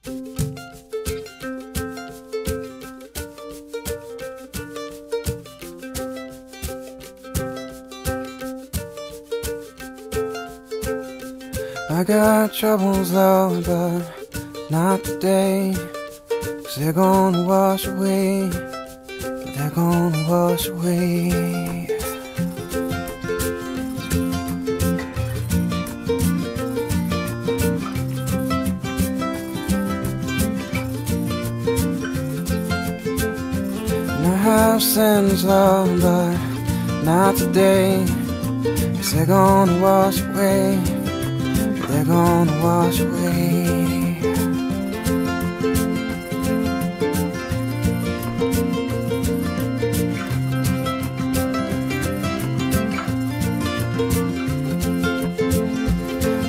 I got troubles, Lord, but not today. 'Cause they're gonna wash away. They're gonna wash away. And I have sins, Lord, but not today. 'Cause they're gonna wash away. They're gonna wash away.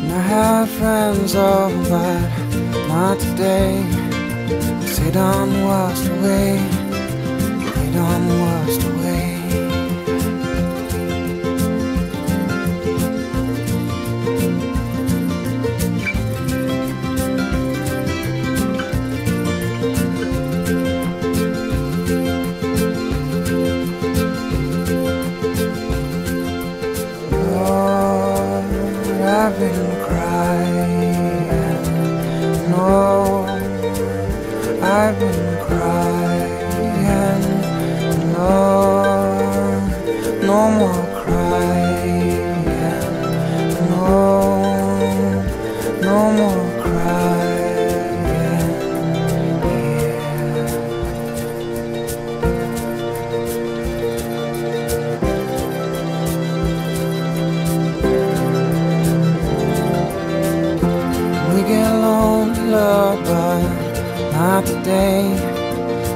And I have friends, oh, but not today. 'Cause they done washed away. They done washed away. I've been crying, no, I've been crying, no, no more crying, no, no more crying, yeah. We get lonely, love, but not today.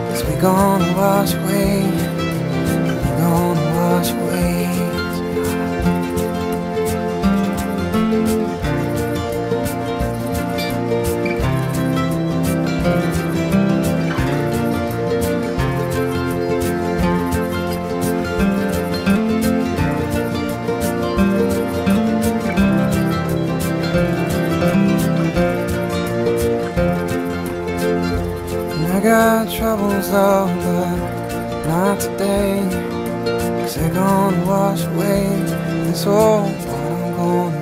'Cause we're gonna wash away. We're gonna wash away. I got troubles, Lord, but not today. 'Cause they're gonna wash away. That's all what I'm gonna